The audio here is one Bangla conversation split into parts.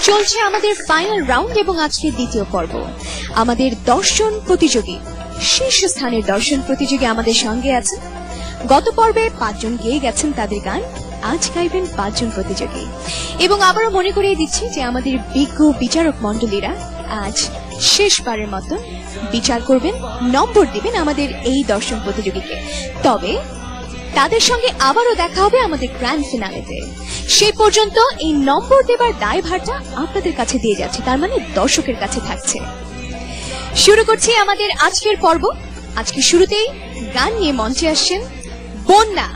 চলছে আমাদের ফাইনাল রাউন্ড এবং আজকের দ্বিতীয় পর্ব। আমাদের দর্শন প্রতিযোগী, শীর্ষস্থানের দর্শন প্রতিযোগী আমাদের সঙ্গে আছেন। গত পর্বে 5 জন গেয়ে গেছেন তাদের গান, আজ গাইবেন 5 জন প্রতিযোগী। এবং আবারও মনে করিয়ে দিচ্ছি যে আমাদের বিজ্ঞ বিচারক মণ্ডলীরা আজ শেষবারের মতো বিচার করবেন, নম্বর দিবেন আমাদের এই দর্শন প্রতিযোগীকে। তবে তাদের সঙ্গে আবারও দেখা হবে আমাদের গ্র্যান্ড ফিনালেতে। সেই পর্যন্ত এই নম্বর দেবার দায়ভারটা আপনাদের কাছে দিয়ে যাচ্ছে, তার মানে দর্শকের কাছে থাকছে। শুরু করছি আমাদের আজকের পর্ব। আজকে শুরুতেই গান নিয়ে মঞ্চে আসছেন বন্যা।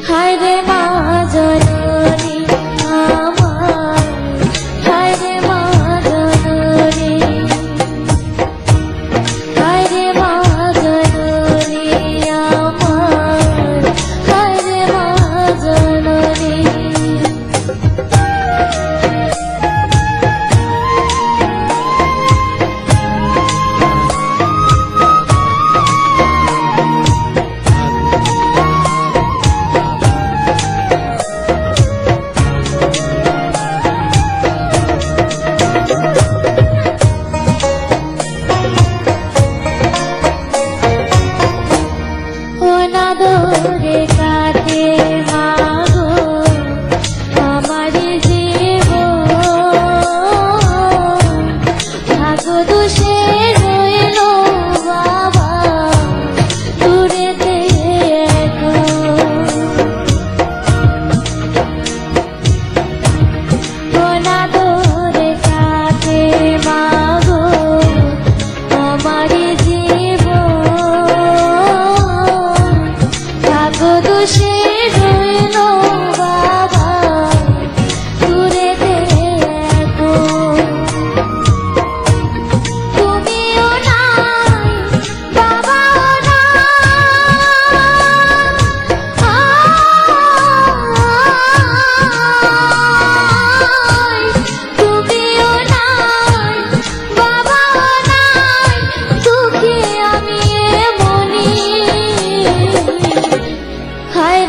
হায়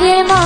রে মা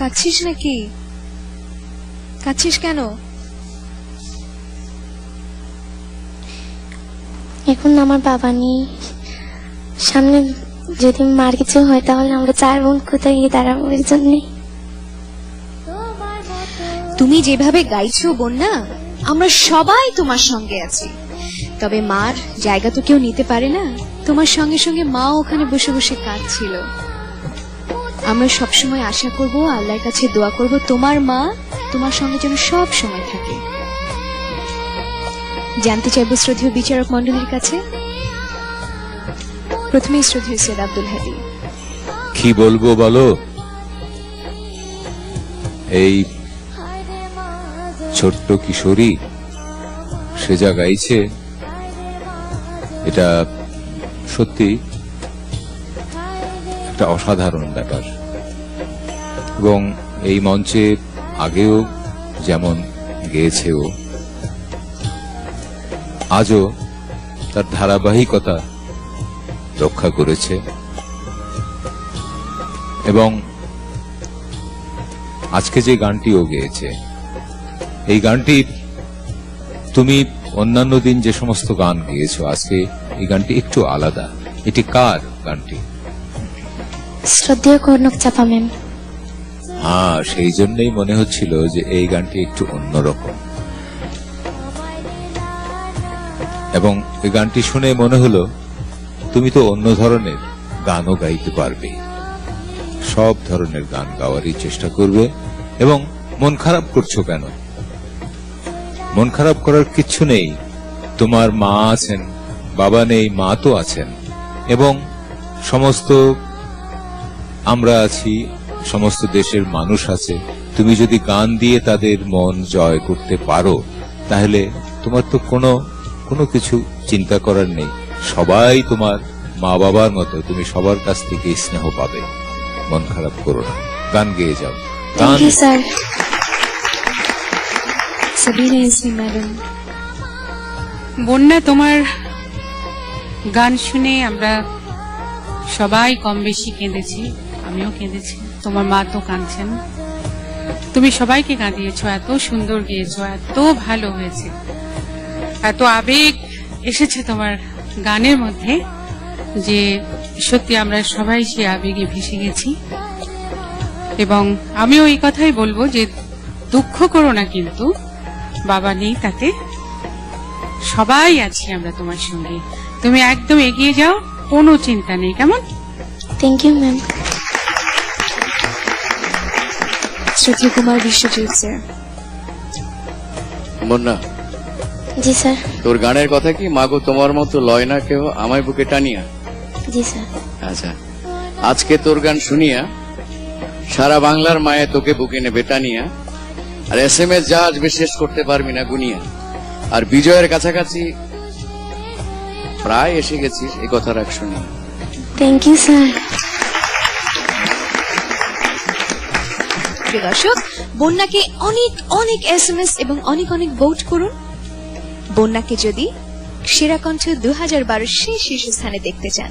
কাঁদছিস নাকি? কাঁদছিস কেন? এখন আমার বাবা নেই, সামনে যদি মার কিছু হয় তাহলে আমরা 4 বোন কোথায় গিয়ে দাঁড়াবো? এর জন্যে তুমি যেভাবে গাইছো বন্যা, আমরা সবাই তোমার সঙ্গে আছি। তবে মার জায়গা তো কেউ নিতে পারে না। তোমার সঙ্গে সঙ্গে মা ওখানে বসে বসে কাঁদছিল। আমরা সবসময় আশা করব, আল্লাহর কাছে দোয়া করব, তোমার মা তোমার সঙ্গে যেন সব সময় থাকে। জানতে চাইবো শ্রদ্ধেয় বিচারক মণ্ডলীর কাছে, প্রথমে শ্রদ্ধেয় সৈয়দ আব্দুল হাদী। কি বলবো বলো? এই ছোট্ট কিশোরী সে যা গাইছে, এটা সত্যি একটা অসাধারণ ব্যাপার। এবং এই মঞ্চে আগেও যেমন গেয়েছে ও, আজও তার ধারাবাহিকতা রক্ষা করেছে। এবং আজকে যে গানটি ও গেয়েছে, এই গানটি তুমি অন্যান্য দিন যে সমস্ত গান গেয়েছো, আজকে এই গানটি একটু আলাদা। এটি কার গানটি? শ্রদ্ধেয় কনক চাপা ম্যাম। হ্যাঁ, সেই জন্যই মনে হচ্ছিল যে এই গানটি একটু অন্যরকম। এবং এই গানটি শুনে মনে হলো তুমি তো অন্য ধরনের গানও গাইতে পারবে, সব ধরনের গান গাওয়ারই চেষ্টা করবে। এবং মন খারাপ করছো কেন? মন খারাপ করার কিচ্ছু নেই। তোমার মা আছেন, বাবা নেই, মা তো আছেন, এবং সমস্ত আমরা আছি, সমস্ত দেশের মানুষ আছে। তুমি যদি গান দিয়ে তাদের মন জয় করতে পারো, তাহলে তোমার তো কোনো কিছু চিন্তা করার নেই। সবাই তোমার মা বাবার মতো, তুমি সবার কাছ থেকে স্নেহ পাবে। মন খারাপ করো না, গান গেয়ে যাও। Thank you sir. Sabina Yasmin madam. Bonya, তোমার গান শুনে আমরা সবাই কম বেশি কেঁদেছি, আমিও কেঁদেছি, তোমার মা তো কাঁদছেন। তুমি সবাইকে কাঁদিয়েছো, এত সুন্দর গেয়েছো, এত ভালো হয়েছে, এত আবেগ এসেছে তোমার গানের মধ্যে যে সত্যি আমরা সবাই সে আবেগে ভেসে গেছি। এবং আমিও এই কথাই বলবো যে দুঃখ করো না, কিন্তু বাবা নেই, তাতে সবাই আছি আমরা তোমার সঙ্গে। তুমি একদম এগিয়ে যাও, কোনো চিন্তা নেই, কেমন? Thank you ma'am. শ্রদ্ধেয় কুমার বিশ্বজিৎ স্যার। বন্যা, জি স্যার। তোর গানের কথা কি মাগো তোমার মতো লয় না কেউ আমায় বুকে টানিয়া? জি স্যার। আচ্ছা, আজকে তোর গান শুনিয়া সারা বাংলার মায়ে তোকে বুকে নেবে টানিয়া। আর SMS যা আসবে শেষ করতে পারবি না গুনিয়া। আর বিজয়ের কাছাকাছি প্রায় এসে গেছিস, এই কথা রাখ শুনি। Thank you sir. প্রিয় দর্শক, বন্যাকে অনেক অনেক SMS এবং অনেক অনেক ভোট করুন। বন্যাকে যদি সেরা কণ্ঠ 2012 সেই শীর্ষস্থানে দেখতে চান।